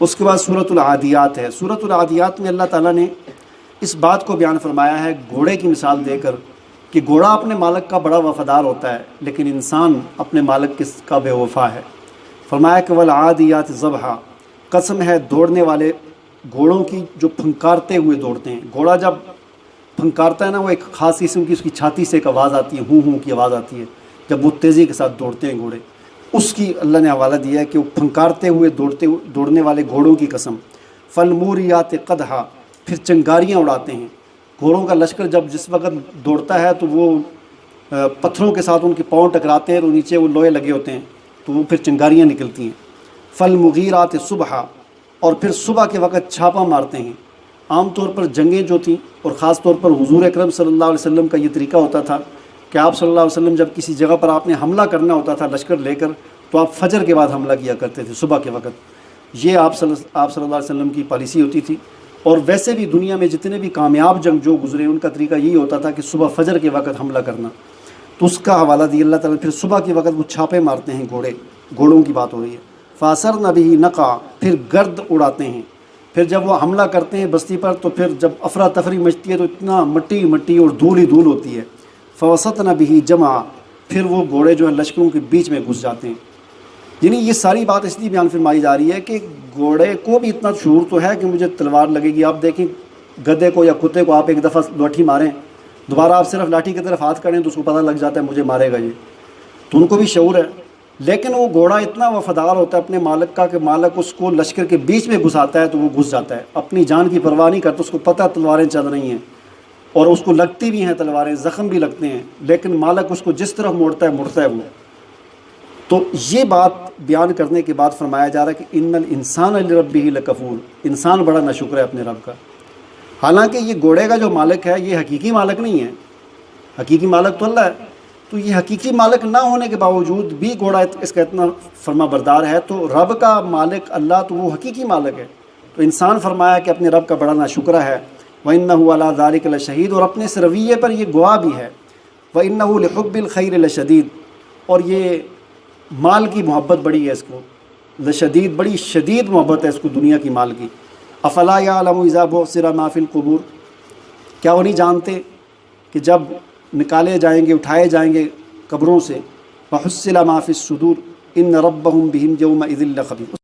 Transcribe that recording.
اس کے بعد سورۃ العادیات ہے۔ سورۃ العادیات میں اللہ تعالیٰ نے اس بات کو بیان فرمایا ہے گھوڑے کی مثال دے کر کہ گھوڑا اپنے مالک کا بڑا وفادار ہوتا ہے لیکن انسان اپنے مالک کا بے وفا ہے۔ فرمایا کہ والعادیات ضبحا، قسم ہے دوڑنے والے گھوڑوں کی جو پھنکارتے ہوئے دوڑتے ہیں۔ گھوڑا جب پھنکارتا ہے نا، وہ ایک خاص قسم کی اس کی چھاتی سے ایک آواز آتی ہے، ہوں ہوں کی آواز آتی ہے جب وہ تیزی کے ساتھ دوڑتے ہیں گھوڑے، اس کی اللہ نے حوالہ دیا ہے کہ وہ پھنکارتے ہوئے دوڑنے والے گھوڑوں کی قسم۔ فالموریات قدحا، پھر چنگاریاں اڑاتے ہیں۔ گھوڑوں کا لشکر جب جس وقت دوڑتا ہے تو وہ پتھروں کے ساتھ ان کے پاؤں ٹکراتے ہیں تو نیچے وہ لوہے لگے ہوتے ہیں تو وہ پھر چنگاریاں نکلتی ہیں۔ فالمغیرات صبحا، اور پھر صبح کے وقت چھاپا مارتے ہیں۔ عام طور پر جنگیں جو تھیں اور خاص طور پر حضور اکرم صلی اللہ علیہ وسلم کا یہ طریقہ ہوتا تھا کہ آپ صلی اللہ علیہ وسلم جب کسی جگہ پر آپ نے حملہ کرنا ہوتا تھا لشکر لے کر تو آپ فجر کے بعد حملہ کیا کرتے تھے، صبح کے وقت۔ یہ آپ صلی اللہ علیہ وسلم کی پالیسی ہوتی تھی۔ اور ویسے بھی دنیا میں جتنے بھی کامیاب جنگ جو گزرے ان کا طریقہ یہی ہوتا تھا کہ صبح فجر کے وقت حملہ کرنا۔ تو اس کا حوالہ دیا اللہ تعالیٰ، پھر صبح کے وقت وہ چھاپے مارتے ہیں گھوڑوں کی بات ہو رہی ہے۔ فاثرن بہ نقع، پھر گرد اڑاتے ہیں۔ پھر جب وہ حملہ کرتے ہیں بستی پر تو پھر جب افراتفری مچتی ہے تو اتنا مٹی اور دھول ہی دھول ہوتی ہے۔ فوسطن بہ جمع، پھر وہ گھوڑے جو ہیں لشکروں کے بیچ میں گھس جاتے ہیں۔ یعنی یہ ساری بات اس لیے بیان فرمائی جا رہی ہے کہ گھوڑے کو بھی اتنا شعور تو ہے کہ مجھے تلوار لگے گی۔ آپ دیکھیں گدھے کو یا کتے کو آپ ایک دفعہ لاٹھی ماریں، دوبارہ آپ صرف لاٹھی کی طرف ہاتھ کریں تو اس کو پتہ لگ جاتا ہے مجھے مارے گا یہ، تو ان کو بھی شعور ہے۔ لیکن وہ گھوڑا اتنا وفادار ہوتا ہے اپنے مالک کا کہ مالک اس کو لشکر کے بیچ میں گھساتا ہے تو وہ گھس جاتا ہے، اپنی جان کی پرواہ نہیں کرتا۔ اس کو پتہ تلواریں چل رہی ہیں اور اس کو لگتی بھی ہیں تلواریں، زخم بھی لگتے ہیں، لیکن مالک اس کو جس طرف موڑتا ہے مڑتا ہے وہ۔ تو یہ بات بیان کرنے کے بعد فرمایا جا رہا ہے کہ ان الانسان لربہ لکفور، انسان بڑا ناشکر ہے اپنے رب کا۔ حالانکہ یہ گھوڑے کا جو مالک ہے یہ حقیقی مالک نہیں ہے، حقیقی مالک تو اللہ ہے۔ تو یہ حقیقی مالک نہ ہونے کے باوجود بھی گھوڑا اس کا اتنا فرما بردار ہے، تو رب کا مالک اللہ تو وہ حقیقی مالک ہے۔ تو انسان فرمایا کہ اپنے رب کا بڑا ناشکرہ ہے۔ وَإِنَّهُ عَلَىٰ ذَلِكَ لَشَهِيدٌ، اور اپنے اس رویے پر یہ گواہ بھی ہے۔ وَإِنَّهُ لِحُبِّ الْخَيْرِ لَشَدِيدٌ، اور یہ مال کی محبت بڑی ہے اس کو، لشدید، بڑی شدید محبت ہے اس کو دنیا کی مال کی۔ افلا یعلم اذا بعثر ما فی القبور، کیا وہ نہیں جانتے کہ جب نکالے جائیں گے، اٹھائے جائیں گے قبروں سے، وحصل ما فی الصدور ان ربهم بهم یومئذ لخبیر،